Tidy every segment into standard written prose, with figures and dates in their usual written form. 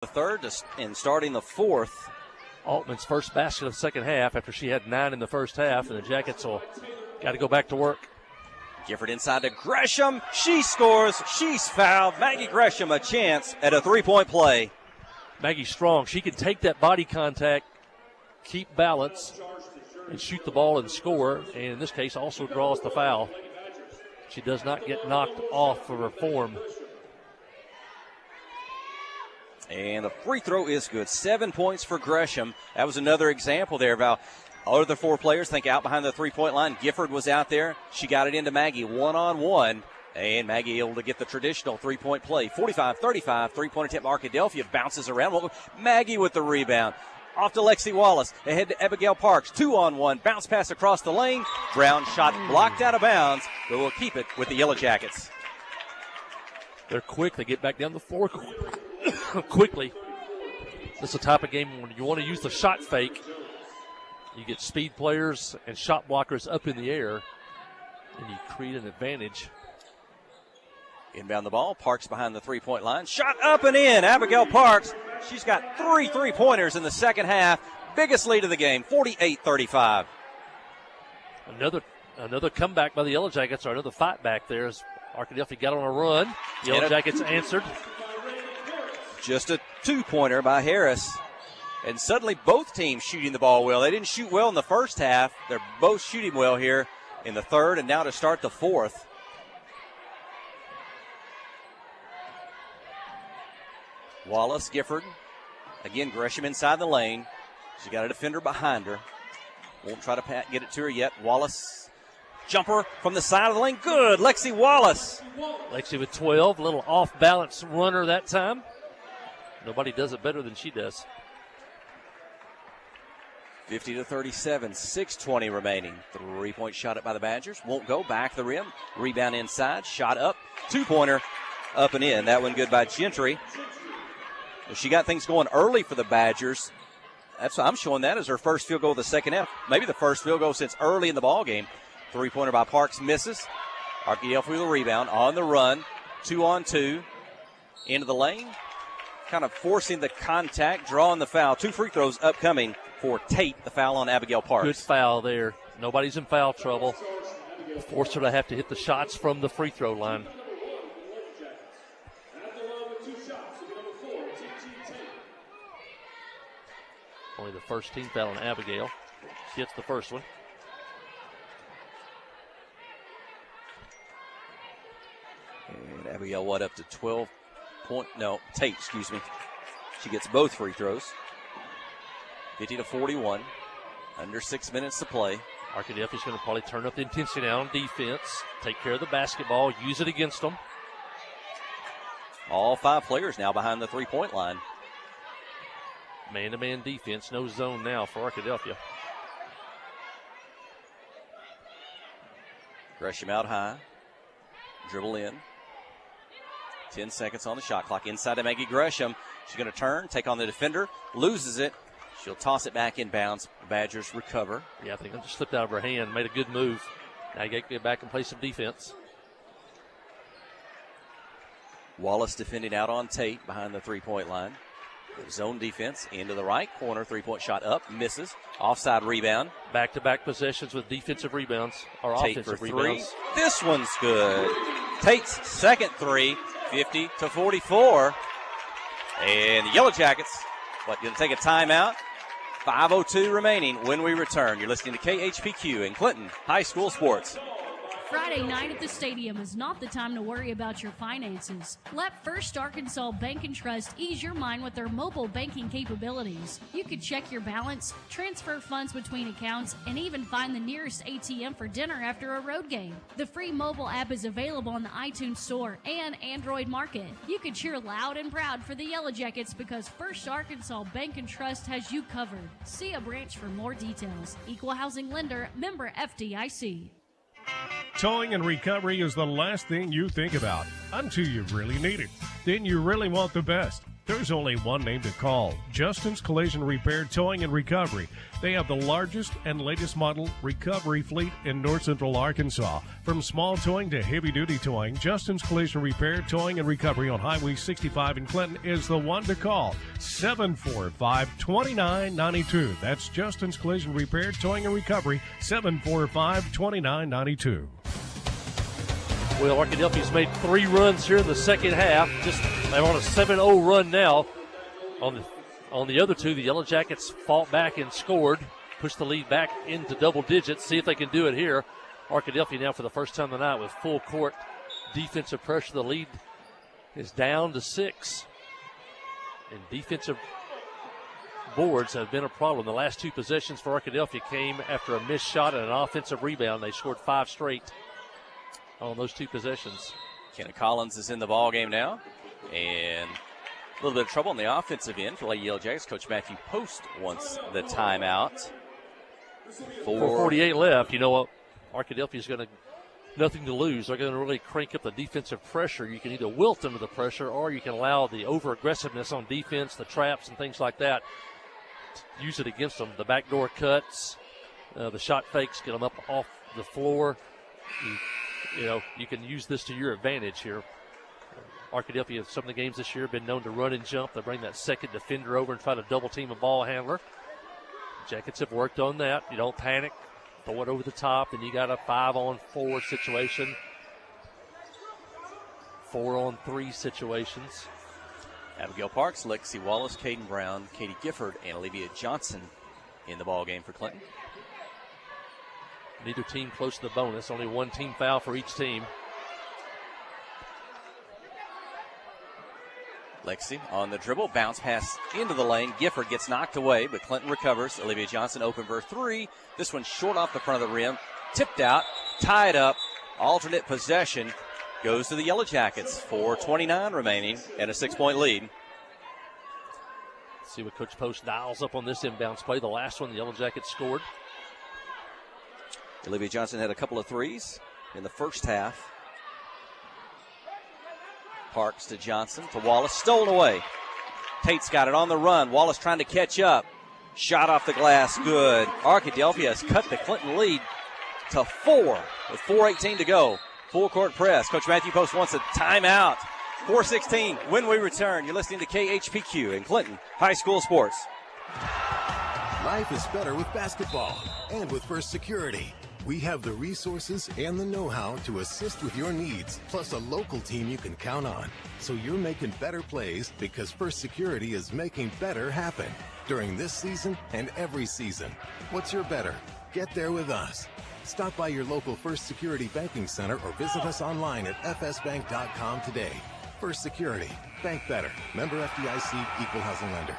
the third and starting the fourth. Altman's first basket of the second half after she had 9 in the first half, and the Jackets will got to go back to work. Gifford inside to Gresham. She scores. She's fouled. Maggie Gresham a chance at a three-point play. Maggie strong. She can take that body contact, keep balance, and shoot the ball and score, and in this case also draws the foul. She does not get knocked off of her form. And the free throw is good. 7 points for Gresham. That was another example there of how other four players think out behind the three-point line. Gifford was out there. She got it into Maggie one-on-one. And Maggie able to get the traditional three-point play. 45-35, three-point attempt. Arkadelphia bounces around. Maggie with the rebound. Off to Lexi Wallace. Ahead to Abigail Parks. 2-on-1. Bounce pass across the lane. Brown shot blocked out of bounds, but will keep it with the Yellow Jackets. They're quick. They get back down the floor quickly. This is the type of game when you want to use the shot fake. You get speed players and shot blockers up in the air, and you create an advantage. Inbound the ball. Parks behind the three-point line. Shot up and in. Abigail Parks. She's got 3 3-pointers in the second half. Biggest lead of the game, 48-35. Another comeback by the Yellow Jackets, or another fight back there as Arkadelphia got on a run. Yellow Jackets answered. Just a 2-pointer by Harris. And suddenly both teams shooting the ball well. They didn't shoot well in the first half. They're both shooting well here in the third and now to start the fourth. Wallace, Gifford. Again, Gresham inside the lane. She got a defender behind her. Won't try to get it to her yet. Wallace, jumper from the side of the lane. Good, Lexi Wallace. Lexi with 12, a little off-balance runner that time. Nobody does it better than she does. 50-37, 6:20 remaining. 3-point shot up by the Badgers. Won't go, back the rim. Rebound inside, shot up. 2-pointer up and in. That one good by Gentry. She got things going early for the Badgers. I'm showing that as her first field goal of the second half. Maybe the first field goal since early in the ball game. 3-pointer by Parks misses. Arkadelphia with a rebound on the run. 2-on-2 into the lane. Kind of forcing the contact, drawing the foul. 2 free throws upcoming for Tate, the foul on Abigail Parks. Good foul there. Nobody's in foul trouble. Forced her to have to hit the shots from the free throw line. Only the first team foul on Abigail. She hits the first one. And Abigail, up to 12 point? No, Tate, excuse me. She gets both free throws. 50-41. Under 6 minutes to play. Arkadelphia's going to probably turn up the intensity now on defense. Take care of the basketball. Use it against them. All 5 players now behind the three-point line. Man-to-man defense, no zone now for Arkadelphia. Gresham out high. Dribble in. 10 seconds on the shot clock. Inside to Maggie Gresham. She's going to turn, take on the defender, loses it. She'll toss it back in bounds. The Badgers recover. Yeah, I think it just slipped out of her hand. Made a good move. Now you got to get back and play some defense. Wallace defending out on Tate behind the three-point line. Zone defense into the right corner. 3-point shot up, misses. Offside rebound. Back-to-back possessions with defensive rebounds or Tate offensive for 3. rebounds. This one's good. Tate's second 3, 50-44. And the Yellow Jackets, going to take a timeout. 5:02 remaining when we return. You're listening to KHPQ in Clinton High School Sports. Friday night at the stadium is not the time to worry about your finances. Let First Arkansas Bank and Trust ease your mind with their mobile banking capabilities. You can check your balance, transfer funds between accounts, and even find the nearest ATM for dinner after a road game. The free mobile app is available on the iTunes Store and Android Market. You can cheer loud and proud for the Yellow Jackets because First Arkansas Bank and Trust has you covered. See a branch for more details. Equal housing lender, member FDIC. Towing and recovery is the last thing you think about until you really need it. Then you really want the best. There's only one name to call, Justin's Collision Repair, Towing, and Recovery. They have the largest and latest model recovery fleet in North Central Arkansas. From small towing to heavy-duty towing, Justin's Collision Repair, Towing, and Recovery on Highway 65 in Clinton is the one to call. 745-2992. That's Justin's Collision Repair, Towing, and Recovery, 745-2992. Well, Arkadelphia's made 3 runs here in the second half. They're on a 7-0 run now. On the other 2, the Yellow Jackets fought back and scored, pushed the lead back into double digits. See if they can do it here. Arkadelphia now for the first time tonight with full court defensive pressure. The lead is down to 6. And defensive boards have been a problem. The last 2 possessions for Arkadelphia came after a missed shot and an offensive rebound. They scored 5 straight on those 2 possessions. Kenna Collins is in the ball game now, and a little bit of trouble on the offensive end for Lady Yellow Jackets. Coach Matthew Post wants the timeout. 4:48 left. You know what? Arkadelphia's going to nothing to lose. They're going to really crank up the defensive pressure. You can either wilt into the pressure, or you can allow the over-aggressiveness on defense, the traps and things like that. Use it against them. The backdoor cuts, the shot fakes, get them up off the floor. You can use this to your advantage here. Arkadelphia, some of the games this year, have been known to run and jump. They bring that second defender over and try to double team a ball handler. Jackets have worked on that. You don't panic. Throw it over the top. Then you got a 5-on-4 situation. 4-on-3 situations. Abigail Parks, Lexi Wallace, Caden Brown, Katie Gifford, and Olivia Johnson in the ball game for Clinton. Neither team close to the bonus. Only 1 team foul for each team. Lexi on the dribble, bounce pass into the lane. Gifford gets knocked away, but Clinton recovers. Olivia Johnson open for 3. This one short off the front of the rim. Tipped out, tied up. Alternate possession goes to the Yellow Jackets. 4:29 remaining and a 6-point lead. See what Coach Post dials up on this inbounds play. The last one, the Yellow Jackets scored. Olivia Johnson had a couple of threes in the first half. Parks to Johnson to Wallace, stolen away. Tate's got it on the run. Wallace trying to catch up. Shot off the glass, good. Arkadelphia has cut the Clinton lead to 4 with 4:18 to go. Full court press. Coach Matthew Post wants a timeout. 4:16 when we return. You're listening to KHPQ in Clinton High School Sports. Life is better with basketball and with First Security. We have the resources and the know-how to assist with your needs, plus a local team you can count on. So you're making better plays because First Security is making better happen during this season and every season. What's your better? Get there with us. Stop by your local First Security Banking Center or visit us online at fsbank.com today. First Security. Bank better. Member FDIC, Equal Housing Lender.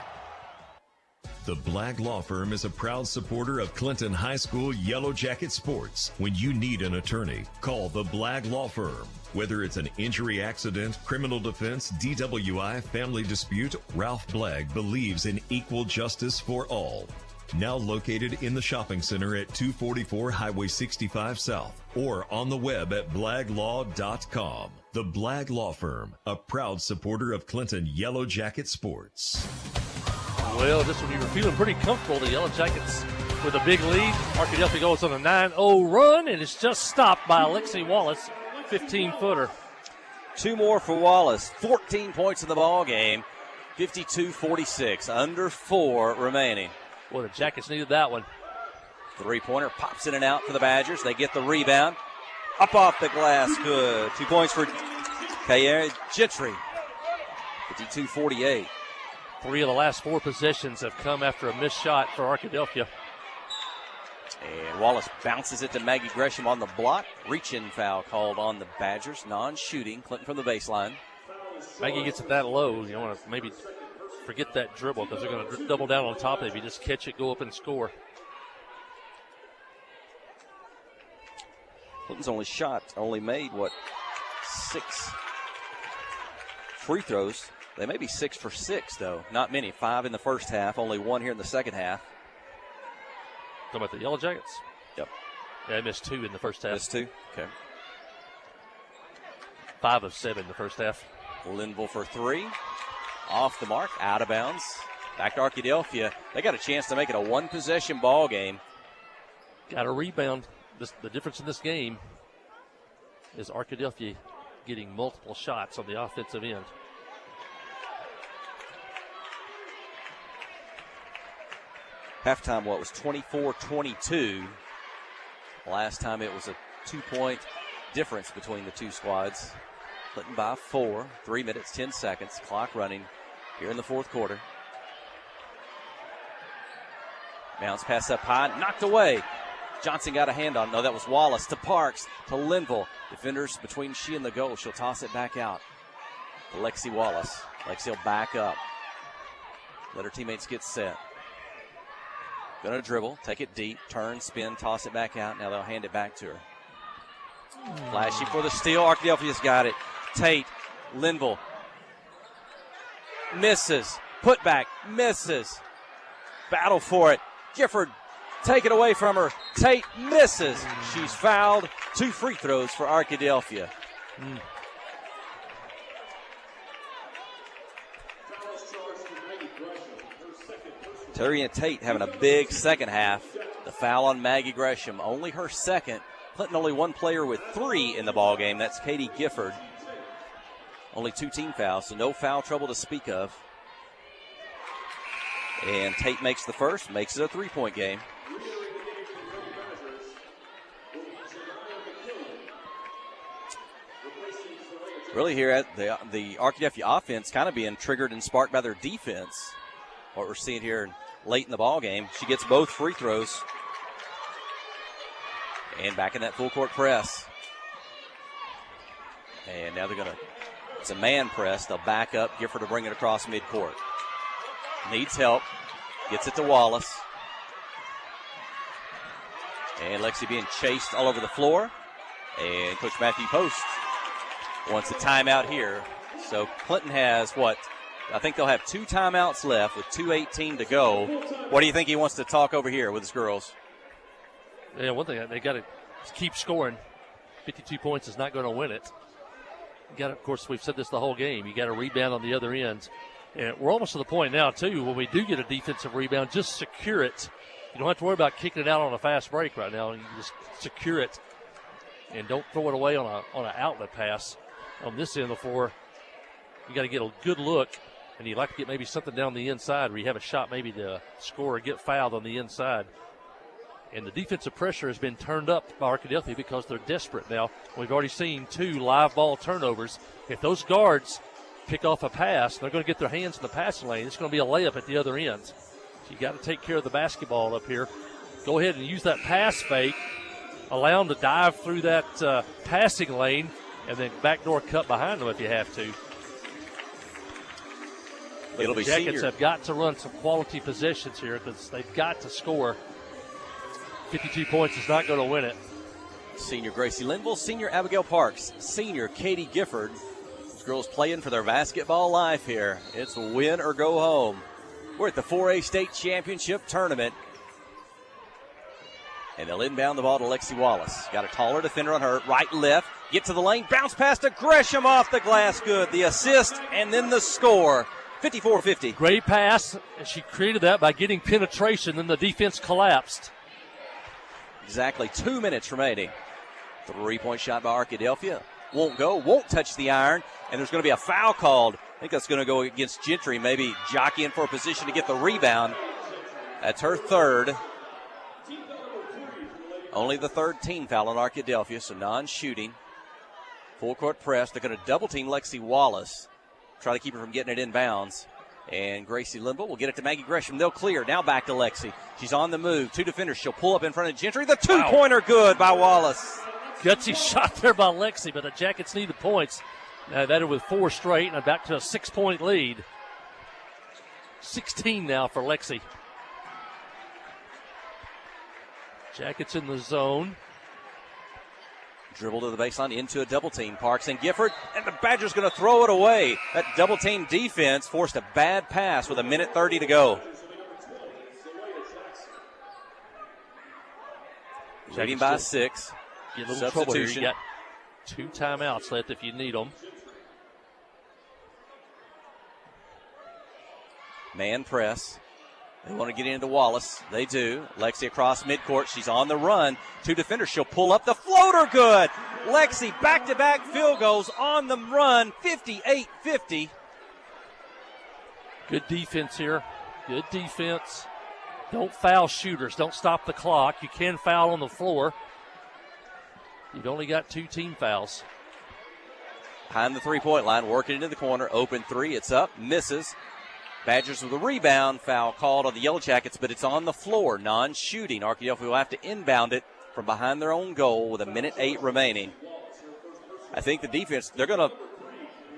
The Blagg Law Firm is a proud supporter of Clinton High School Yellow Jacket sports. When you need an attorney, call the Blagg Law Firm. Whether it's an injury accident, criminal defense, DWI, family dispute, Ralph Blagg believes in equal justice for all. Now located in the shopping center at 244 Highway 65 South or on the web at blagglaw.com. The Blagg Law Firm, a proud supporter of Clinton Yellow Jacket sports. Well, just when you were feeling pretty comfortable, the Yellow Jackets with a big lead. Arkadelphia goes on a 9-0 run, and it's just stopped by Alexi Wallace, 15-footer. 2 more for Wallace. 14 points in the ball game. 52-46. Under 4 remaining. Well, the Jackets needed that one. 3-pointer pops in and out for the Badgers. They get the rebound. Up off the glass. Good. 2 points for Kaya Gentry. 52-48. 3 of the last 4 possessions have come after a missed shot for Arkadelphia. And Wallace bounces it to Maggie Gresham on the block. Reach-in foul called on the Badgers. Non-shooting. Clinton from the baseline. Maggie gets it that low. You want to maybe forget that dribble because they're going to double down on top of it. If you just catch it, go up and score. Clinton's only made, 6 free throws. They may be 6 for 6, though. Not many. 5 in the first half, only 1 here in the second half. Talking about the Yellow Jackets? Yep. Yeah, they missed 2 in the first half. Missed 2? Okay. 5 of 7 in the first half. Linville for 3. off the mark, out of bounds. Back to Arkadelphia. They got a chance to make it a one-possession ball game. Got a rebound. The difference in this game is Arkadelphia getting multiple shots on the offensive end. Halftime, what was 24-22. Last time it was a 2-point difference between the two squads. Clinton by 4, 3 minutes, 10 seconds. Clock running here in the fourth quarter. Bounce pass up high, knocked away. Johnson got a hand on. No, that was Wallace to Parks to Linville. Defenders between she and the goal. She'll toss it back out to Lexi Wallace. Lexi will back up. Let her teammates get set. Gonna dribble, take it deep, turn, spin, toss it back out. Now they'll hand it back to her. Flashy for the steal. Arkadelphia's got it. Tate, Linville. Misses. Put back. Misses. Battle for it. Gifford, take it away from her. Tate misses. She's fouled. 2 free throws for Arkadelphia. Terry and Tate having a big second half. The foul on Maggie Gresham, only her second. Clinton only one player with 3 in the ball game. That's Katie Gifford. Only 2 team fouls, so no foul trouble to speak of. And Tate makes the first, makes it a 3-point game. Really here at the Arkadelphia offense kind of being triggered and sparked by their defense. What we're seeing here late in the ball game. She gets both free throws. And back in that full court press. And now it's a man press. They'll back up, Gifford to bring it across midcourt. Needs help. Gets it to Wallace. And Lexi being chased all over the floor. And Coach Matthew Post wants a timeout here. So Clinton has I think they'll have 2 timeouts left with 2:18 to go. What do you think he wants to talk over here with his girls? Yeah, one thing, they got to keep scoring. 52 points is not going to win it. Of course, we've said this the whole game. You got to rebound on the other end. And we're almost to the point now, too, when we do get a defensive rebound, just secure it. You don't have to worry about kicking it out on a fast break right now. You just secure it and don't throw it away on an outlet pass. On this end of the floor, you got to get a good look, and you'd like to get maybe something down the inside where you have a shot maybe to score or get fouled on the inside. And the defensive pressure has been turned up by Arkadelphia because they're desperate now. We've already seen 2 live ball turnovers. If those guards pick off a pass, they're going to get their hands in the passing lane. It's going to be a layup at the other end. So you got to take care of the basketball up here. Go ahead and use that pass fake. Allow them to dive through that passing lane and then backdoor cut behind them if you have to. But the Jackets have got to run some quality possessions here because they've got to score. 52 points is not going to win it. Senior Gracie Linville, senior Abigail Parks, senior Katie Gifford. These girls playing for their basketball life here. It's win or go home. We're at the 4A State Championship Tournament. And they'll inbound the ball to Lexi Wallace. Got a taller defender on her, right, left. Get to the lane, bounce pass to Gresham off the glass. Good. The assist and then the score. 54-50. Great pass. And she created that by getting penetration, then the defense collapsed. Exactly 2 minutes remaining. 3-point shot by Arkadelphia. Won't go, won't touch the iron, and there's going to be a foul called. I think that's going to go against Gentry, maybe jockeying for a position to get the rebound. That's her third. Only the 3rd team foul on Arkadelphia, so non-shooting. Full court press. They're going to double team Lexi Wallace. Try to keep her from getting it inbounds. And Gracie Linville will get it to Maggie Gresham. They'll clear. Now back to Lexi. She's on the move. 2 defenders. She'll pull up in front of Gentry. The 2-pointer good by Wallace. Gutsy shot there by Lexi, but the Jackets need the points. That with 4 straight and back to a 6-point lead. 16 now for Lexi. Jackets in the zone. Dribble to the baseline into a double team. Parks and Gifford, and the Badgers going to throw it away. That double team defense forced a bad pass with 1:30 to go. Leading by 6. Get a little trouble here. You got 2 timeouts left if you need them. Man press. They want to get into Wallace. They do. Lexi across midcourt. She's on the run. Two defenders. She'll pull up the floater. Good. Lexi back-to-back field goals on the run. 58-50. Good defense here. Good defense. Don't foul shooters. Don't stop the clock. You can foul on the floor. You've only got 2 team fouls. Behind the three-point line, working into the corner. Open three. It's up. Misses. Badgers with a rebound. Foul called on the Yellow Jackets, but it's on the floor. Non-shooting. Arkadelphia will have to inbound it from behind their own goal with 1:08 remaining. I think the defense, they're going to,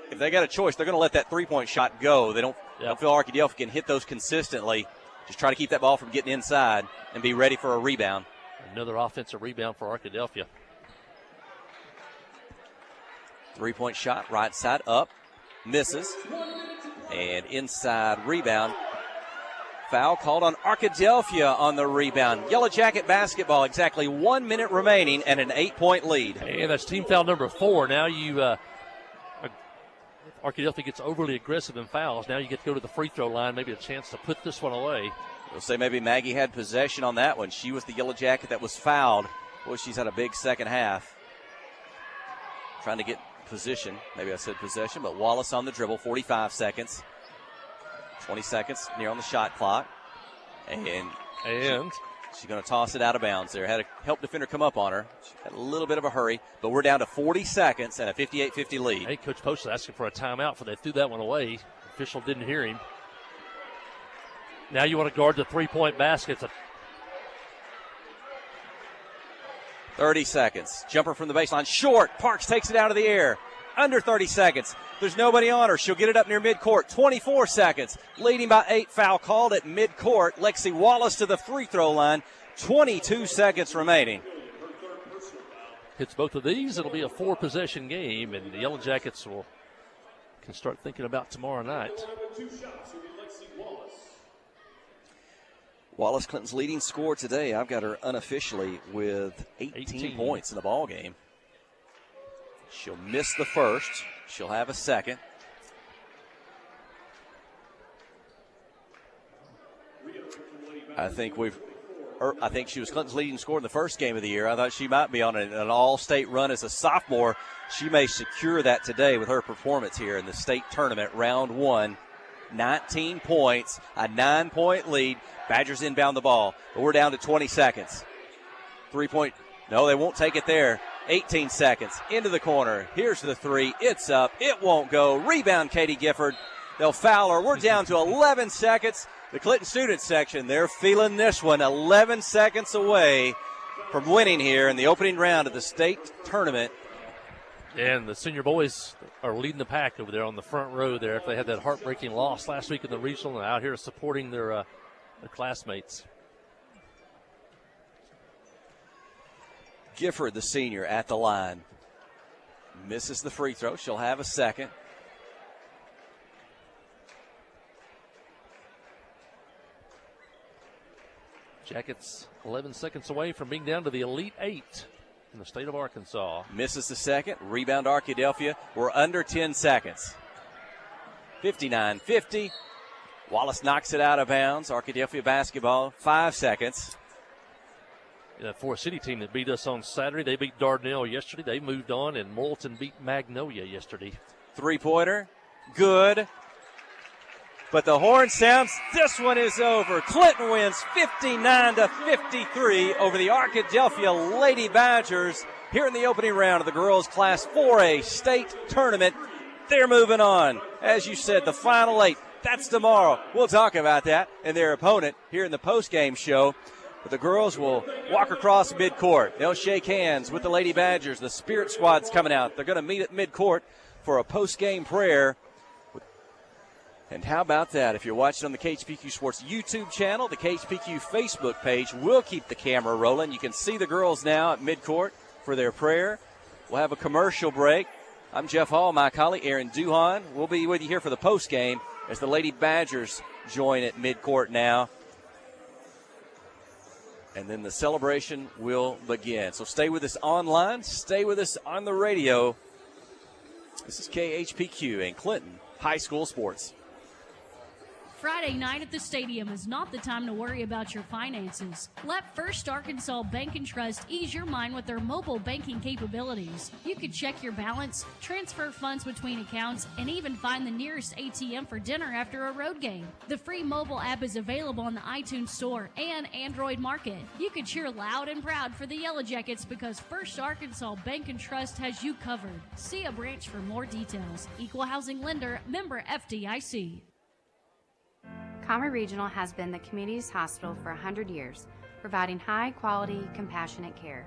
if they got a choice, they're going to let that three-point shot go. They don't feel Arkadelphia can hit those consistently. Just try to keep that ball from getting inside and be ready for a rebound. Another offensive rebound for Arkadelphia. Three-point shot, right side up. Misses. And inside rebound. Foul called on Arkadelphia on the rebound. Yellow Jacket basketball, exactly 1 minute remaining and an 8-point lead. And that's team foul number 4. Now Arkadelphia gets overly aggressive in fouls. Now you get to go to the free throw line, maybe a chance to put this one away. We'll say maybe Maggie had possession on that one. She was the Yellow Jacket that was fouled. Boy, she's had a big second half. Trying to get position. Maybe I said possession, but Wallace on the dribble, 45 seconds. 20 seconds near on the shot clock. And she's going to toss it out of bounds there. Had a help defender come up on her. She had a little bit of a hurry, but we're down to 40 seconds and a 58-50 lead. Hey, Coach Post is asking for a timeout for they threw that one away. Official didn't hear him. Now you want to guard the three-point basket. 30 seconds. Jumper from the baseline. Short. Parks takes it out of the air. Under 30 seconds. There's nobody on her. She'll get it up near midcourt. 24 seconds. Leading by 8. Foul called at midcourt. Lexi Wallace to the free throw line. 22 seconds remaining. Hits both of these. It'll be a 4-possession game, and the Yellow Jackets can start thinking about tomorrow night. Wallace Clinton's leading scorer today. I've got her unofficially with 18 points in the ball game. She'll miss the first. She'll have a second. I think she was Clinton's leading scorer in the first game of the year. I thought she might be on an all-state run as a sophomore. She may secure that today with her performance here in the state tournament, round 1. 19 points, a 9-point lead. Badgers inbound the ball, but we're down to 20 seconds. 3-point, no, they won't take it there. 18 seconds, into the corner. Here's the three. It's up. It won't go. Rebound, Katie Gifford. They'll foul her. We're down to 11 seconds. The Clinton student section, they're feeling this one. 11 seconds away from winning here in the opening round of the state tournament. And the senior boys are leading the pack over there on the front row there. If they had that heartbreaking loss last week in the regional, and out here supporting their classmates. Gifford, the senior, at the line. Misses the free throw. She'll have a second. Jackets 11 seconds away from being down to the Elite 8 in the state of Arkansas. Misses the second. Rebound Arkadelphia. We're under 10 seconds. 59-50. Wallace knocks it out of bounds. Arkadelphia basketball, 5 seconds. That Forest City team that beat us on Saturday, they beat Dardanelle yesterday. They moved on, and Moulton beat Magnolia yesterday. Three-pointer, good. But the horn sounds. This one is over. Clinton wins 59-53 over the Arkadelphia Lady Badgers here in the opening round of the girls' Class 4A state tournament. They're moving on. As you said, the final 8. That's tomorrow. We'll talk about that and their opponent here in the postgame show. But the girls will walk across midcourt. They'll shake hands with the Lady Badgers. The Spirit Squad's coming out. They're going to meet at midcourt for a postgame prayer. And how about that? If you're watching on the KHPQ Sports YouTube channel, the KHPQ Facebook page will keep the camera rolling. You can see the girls now at midcourt for their prayer. We'll have a commercial break. I'm Jeff Hall. My colleague Aaron Duhan will be with you here for the postgame as the Lady Badgers join at midcourt now. And then the celebration will begin. So stay with us online. Stay with us on the radio. This is KHPQ and Clinton High School Sports. Friday night at the stadium is not the time to worry about your finances. Let First Arkansas Bank and Trust ease your mind with their mobile banking capabilities. You can check your balance, transfer funds between accounts, and even find the nearest ATM for dinner after a road game. The free mobile app is available on the iTunes Store and Android Market. You can cheer loud and proud for the Yellow Jackets because First Arkansas Bank and Trust has you covered. See a branch for more details. Equal housing lender, member FDIC. Comrie Regional has been the community's hospital for 100 years, providing high-quality, compassionate care.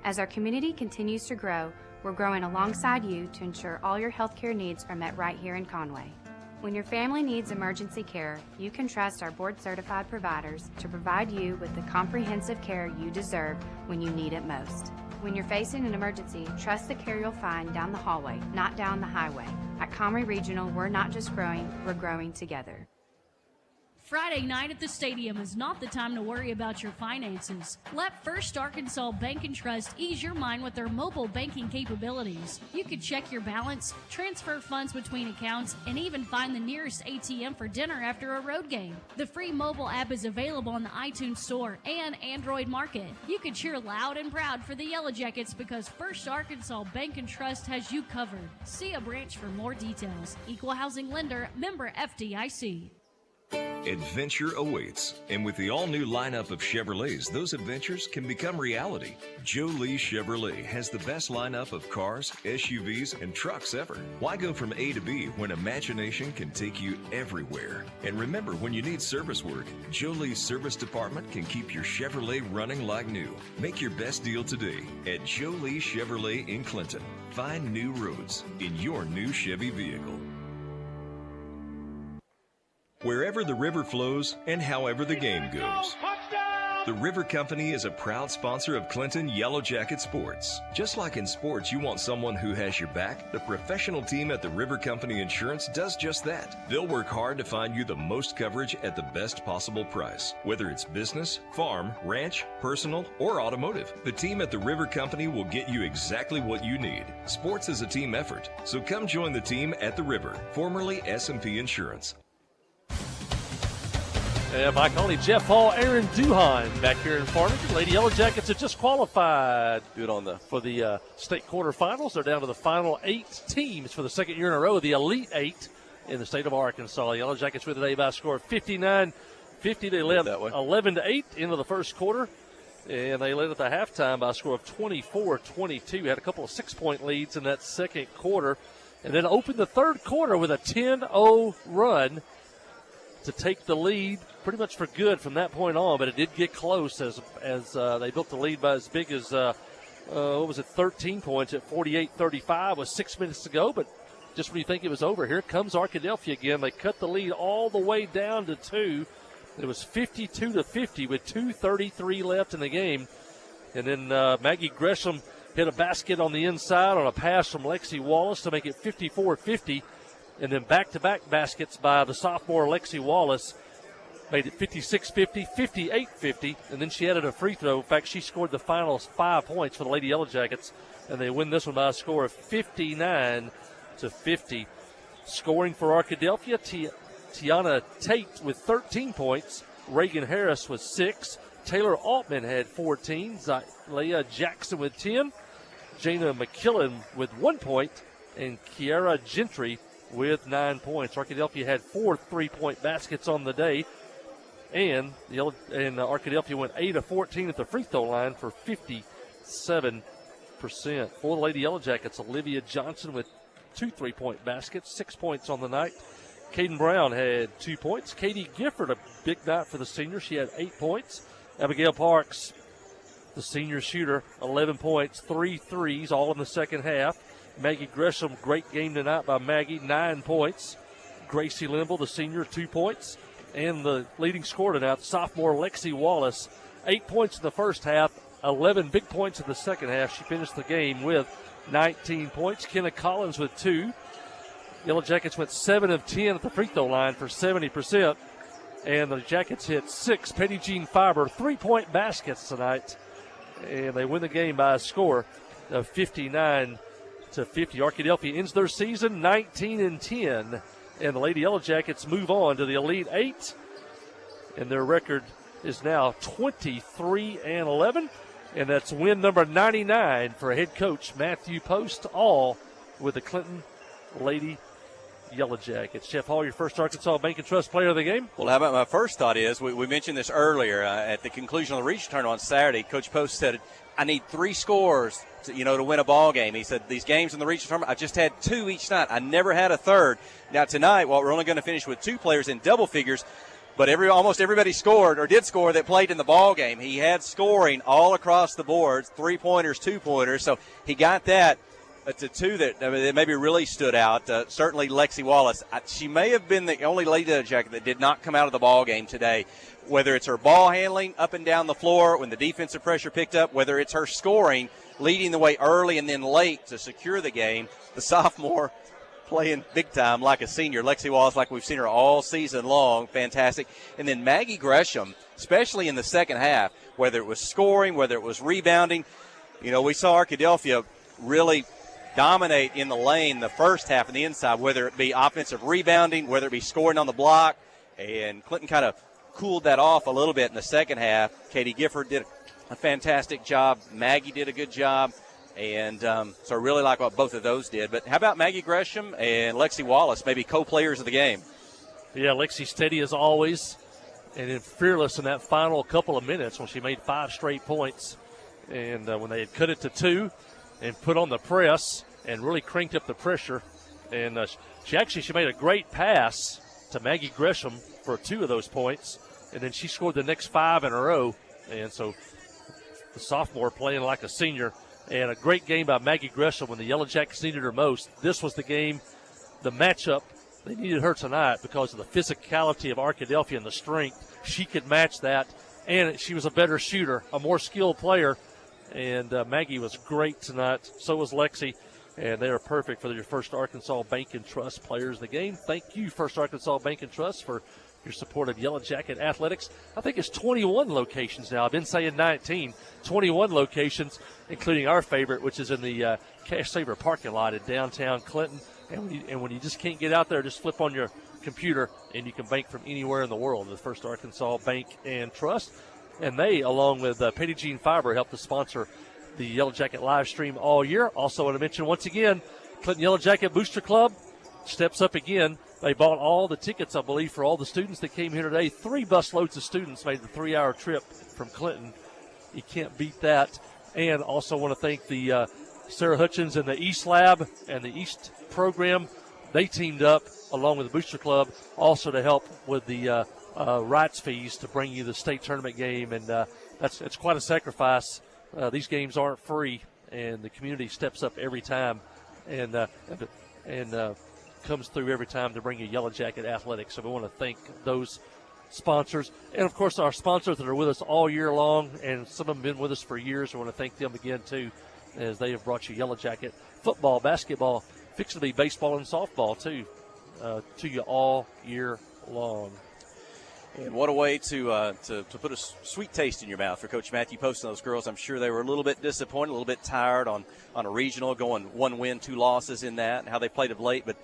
As our community continues to grow, we're growing alongside you to ensure all your healthcare needs are met right here in Conway. When your family needs emergency care, you can trust our board-certified providers to provide you with the comprehensive care you deserve when you need it most. When you're facing an emergency, trust the care you'll find down the hallway, not down the highway. At Comrie Regional, we're not just growing, we're growing together. Friday night at the stadium is not the time to worry about your finances. Let First Arkansas Bank and Trust ease your mind with their mobile banking capabilities. You can check your balance, transfer funds between accounts, and even find the nearest ATM for dinner after a road game. The free mobile app is available on the iTunes Store and Android Market. You can cheer loud and proud for the Yellow Jackets because First Arkansas Bank and Trust has you covered. See a branch for more details. Equal housing lender, member FDIC. Adventure awaits, and with the all-new lineup of Chevrolets, those adventures can become reality. Jolie Chevrolet has the best lineup of cars, SUVs, and trucks ever. Why go from A to B when imagination can take you everywhere? And remember, when you need service work, Jolie's service department can keep your Chevrolet running like new. Make your best deal today at Jolie Chevrolet in Clinton. Find new roads in your new Chevy vehicle. Wherever the river flows and however the game goes. The River Company is a proud sponsor of Clinton Yellow Jacket Sports. Just like in sports, you want someone who has your back, the professional team at the River Company Insurance does just that. They'll work hard to find you the most coverage at the best possible price. Whether it's business, farm, ranch, personal, or automotive, the team at the River Company will get you exactly what you need. Sports is a team effort, so come join the team at the River, formerly S&P Insurance. And Mike Conley, Jeff Hall, Aaron Duhan back here in Farmington. Lady Yellow Jackets have just qualified for the state quarterfinals. They're down to the final 8 teams for the second year in a row, the Elite 8 in the state of Arkansas. Yellow Jackets win today by a score of 59-50. They led 11-8 into the first quarter, and they led at the halftime by a score of 24-22. Had a couple of 6-point leads in that second quarter, and then opened the third quarter with a 10-0 run to take the lead pretty much for good from that point on, but it did get close as they built the lead by as big as 13 points at 48-35 with 6 minutes to go. But just when you think it was over, here comes Arkadelphia again. They cut the lead all the way down to 2. It was 52-50 with 2:33 left in the game, and then Maggie Gresham hit a basket on the inside on a pass from Lexi Wallace to make it 54-50. And then back-to-back baskets by the sophomore Lexi Wallace made it 56-50, 58-50, and then she added a free throw. In fact, she scored the final 5 points for the Lady Yellow Jackets, and they win this one by a score of 59-50. Scoring for Arkadelphia, Tiana Tate with 13 points, Reagan Harris with 6, Taylor Altman had 14, Leah Jackson with 10, Jana McKillen with 1 point, and Kiara Gentry with 9 points. Arkadelphia had 4 3-point baskets on the day, and Arkadelphia went 8 of 14 at the free throw line for 57%. For the Lady Yellow Jackets, Olivia Johnson with 2 3-point baskets, 6 points on the night. Caden Brown had 2 points. Katie Gifford, a big night for the senior. She had 8 points. Abigail Parks, the senior shooter, 11 points, 3 threes, all in the second half. Maggie Gresham, great game tonight by Maggie, 9 points. Gracie Limble, the senior, 2 points. And the leading scorer tonight, sophomore Lexi Wallace, 8 points in the first half, 11 big points in the second half. She finished the game with 19 points. Kenna Collins with 2. Yellow Jackets went 7 of 10 at the free throw line for 70%. And the Jackets hit 6 Petty Jean Fiber 3-point baskets tonight. And they win the game by a score of 59-50. Arkadelphia ends their season 19-10 And the Lady Yellow Jackets move on to the Elite Eight. And their record is now 23-11. And that's win number 99 for head coach Matthew Post, all with the Clinton Lady Yellow Jackets. Jeff Hall, your first Arkansas Bank and Trust player of the game? Well, how about my first thought is, we mentioned this earlier at the conclusion of the regional tournament on Saturday. Coach Post said, I need 3 scores to win a ball game. He said, these games in the regional tournament, I just had 2 each night. I never had a third. Now tonight, we're only going to finish with 2 players in double figures, but almost everybody scored or did score that played in the ball game. He had scoring all across the boards, 3-pointers, 2-pointers. So he got that to 2 that maybe really stood out. Certainly Lexi Wallace. She may have been the only Lady Yellow Jacket that did not come out of the ball game today. Whether it's her ball handling up and down the floor when the defensive pressure picked up, whether it's her scoring, leading the way early and then late to secure the game, the sophomore playing big time like a senior. Lexi Wallace, like we've seen her all season long, fantastic. And then Maggie Gresham, especially in the second half, whether it was scoring, whether it was rebounding. We saw Arkadelphia really dominate in the lane the first half and the inside, whether it be offensive rebounding, whether it be scoring on the block. And Clinton kind of cooled that off a little bit in the second half. Katie Gifford did a fantastic job. Maggie did a good job. And so I really like what both of those did. But how about Maggie Gresham and Lexi Wallace, maybe co-players of the game? Yeah, Lexi steady as always and then fearless in that final couple of minutes when she made 5 straight points. And when they had cut it to 2 and put on the press and really cranked up the pressure. And she made a great pass to Maggie Gresham for 2 of those points. And then she scored the next 5 in a row. And so the sophomore playing like a senior. And a great game by Maggie Gresham when the Yellow Jackets needed her most. This was the game, the matchup. They needed her tonight because of the physicality of Arkadelphia and the strength. She could match that, and she was a better shooter, a more skilled player. And Maggie was great tonight. So was Lexi. And they are perfect for your First Arkansas Bank and Trust players of the game. Thank you, First Arkansas Bank and Trust, for your support of Yellow Jacket Athletics. I think it's 21 locations now. I've been saying 19. 21 locations, including our favorite, which is in the Cash Saver parking lot in downtown Clinton. And when you just can't get out there, just flip on your computer, and you can bank from anywhere in the world with First Arkansas Bank and Trust. And they, along with Petty Jean Fiber, help to sponsor the Yellow Jacket live stream all year. Also want to mention once again, Clinton Yellow Jacket Booster Club steps up again. They bought all the tickets, I believe, for all the students that came here today. 3 bus loads of students made the 3-hour trip from Clinton. You can't beat that. And also want to thank the Sarah Hutchins and the East Lab and the East program. They teamed up along with the Booster Club also to help with the rights fees to bring you the state tournament game. And it's quite a sacrifice. These games aren't free, and the community steps up every time and comes through every time to bring you Yellow Jacket Athletics. So we want to thank those sponsors. And, of course, our sponsors that are with us all year long, and some of them have been with us for years. We want to thank them again, too, as they have brought you Yellow Jacket football, basketball, fixing to be baseball and softball, too, to you all year long. And what a way to put a sweet taste in your mouth for Coach Matthew Post and those girls. I'm sure they were a little bit disappointed, a little bit tired on a regional, going 1 win, 2 losses in that, and how they played of late. But,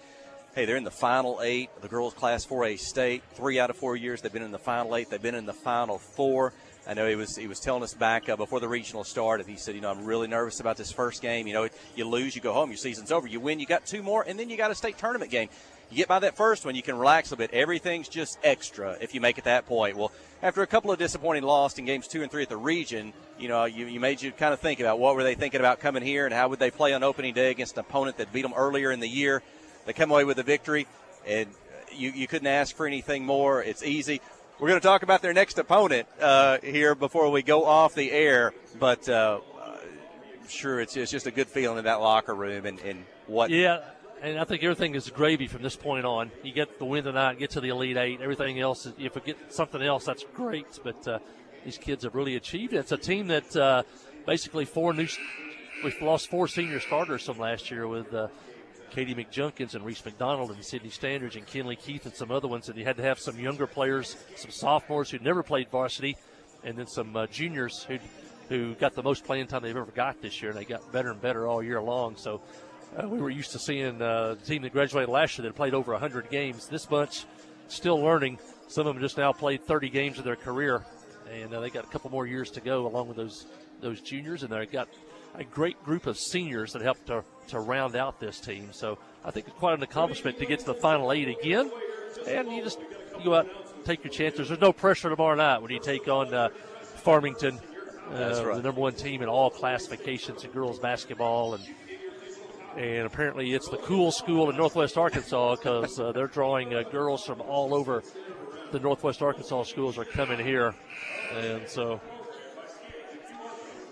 hey, they're in the Final 8 of the girls' Class 4A state. 3 out of 4 years they've been in the Final 8. They've been in the Final 4. I know he was telling us back before the regional started. He said, I'm really nervous about this first game. You lose, you go home, your season's over. You win, you got 2 more, and then you got a state tournament game. You get by that first one, you can relax a bit. Everything's just extra if you make it that point. Well, after a couple of disappointing losses in games 2 and 3 at the region, you made you kind of think about what were they thinking about coming here and how would they play on opening day against an opponent that beat them earlier in the year. They come away with a victory, and you couldn't ask for anything more. It's easy. We're going to talk about their next opponent here before we go off the air, but I'm sure it's just a good feeling in that locker room and what. Yeah. And I think everything is gravy from this point on. You get the win tonight, get to the Elite Eight. Everything else, if we get something else, that's great. But these kids have really achieved it. It's a team that basically we've lost 4 senior starters from last year with Katie McJunkins and Reese McDonald and Sydney Standridge and Kenley Keith and some other ones. And you had to have some younger players, some sophomores who never played varsity, and then some juniors who got the most playing time they've ever got this year. And they got better and better all year long. So we were used to seeing the team that graduated last year that played over 100 games. This bunch still learning. Some of them just now played 30 games of their career, and they got a couple more years to go along with those juniors, and they've got a great group of seniors that helped to round out this team. So I think it's quite an accomplishment to get to the Final Eight again, and you go out, take your chances. There's no pressure tomorrow night when you take on Farmington, That's right. the number one team in all classifications in girls basketball, and apparently it's the cool school in Northwest Arkansas because they're drawing girls from all over the Northwest Arkansas schools are coming here, and so.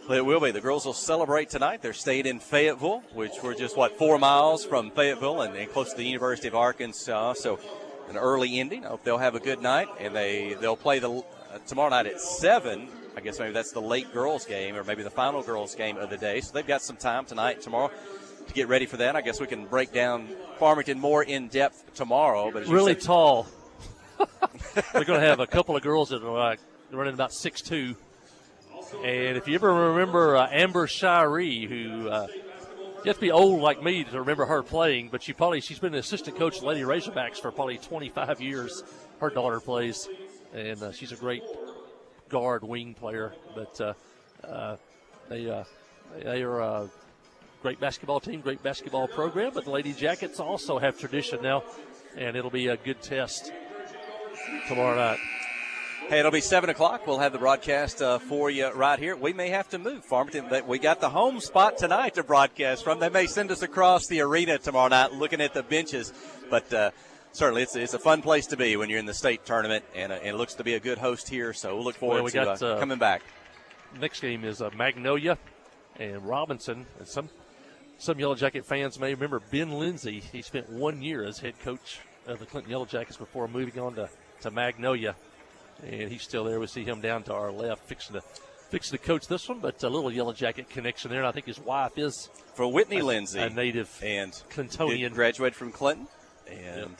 It will be. The girls will celebrate tonight. They're staying in Fayetteville, which we're just, 4 miles from Fayetteville and close to the University of Arkansas. So an early ending. I hope they'll have a good night, and they'll play tomorrow night at 7. I guess maybe that's the late girls game or maybe the final girls game of the day. So they've got some time tonight and tomorrow to get ready for that. I guess we can break down Farmington more in depth tomorrow. But really tall. They're going to have a couple of girls that are running about 6'2". And if you ever remember Amber Shiree, who you have to be old like me to remember her playing, but she's been an assistant coach of Lady Razorbacks for probably 25 years. Her daughter plays, and she's a great guard wing player. But they are a great basketball team, great basketball program. But the Lady Jackets also have tradition now, and it'll be a good test tomorrow night. Hey, it'll be 7 o'clock. We'll have the broadcast for you right here. We may have to move, Farmington. We got the home spot tonight to broadcast from. They may send us across the arena tomorrow night looking at the benches. But certainly it's a fun place to be when you're in the state tournament, and it looks to be a good host here. So we'll look forward to coming back. Next game is Magnolia and Robinson. And some Yellow Jacket fans may remember Ben Lindsay. He spent 1 year as head coach of the Clinton Yellow Jackets before moving on to Magnolia. And he's still there. We see him down to our left, fixing to coach this one. But a little Yellow Jacket connection there, and I think his wife is for Whitney Lindsay, a native and Clintonian. Graduated from Clinton, and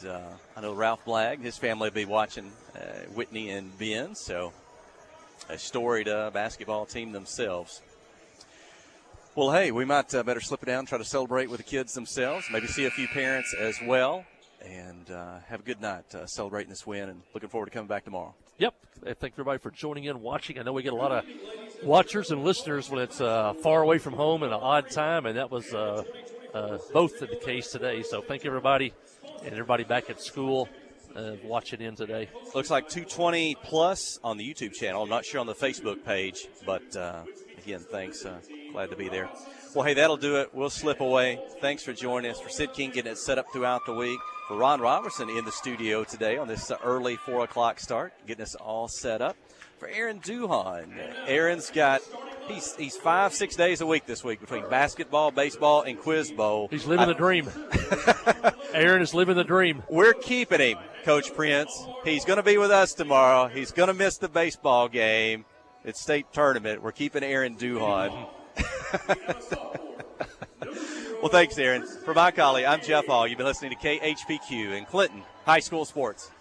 I know Ralph Blagg, his family will be watching Whitney and Ben. So a storied basketball team themselves. Well, hey, we might better slip it down, try to celebrate with the kids themselves, maybe see a few parents as well. And have a good night celebrating this win, and looking forward to coming back tomorrow. Yep. Thank everybody for joining in, watching. I know we get a lot of watchers and listeners when it's far away from home and an odd time, and that was both the case today. So thank everybody, and everybody back at school watching in today. Looks like 220 plus on the YouTube channel. I'm not sure on the Facebook page, but again, thanks. Glad to be there. Well, hey, that'll do it. We'll slip away. Thanks for joining us. For Sid King getting it set up throughout the week. For Ron Robertson in the studio today on this early 4 o'clock start, getting us all set up. For Aaron Duhon. Aaron's got, he's 5-6 days a week this week between basketball, baseball, and Quiz Bowl. He's living the dream. Aaron is living the dream. We're keeping him, Coach Prince. He's going to be with us tomorrow. He's going to miss the baseball game. It's state tournament. We're keeping Aaron Duhon. Well, thanks, Aaron. For my colleague, I'm Jeff Hall. You've been listening to KHPQ in Clinton High School Sports.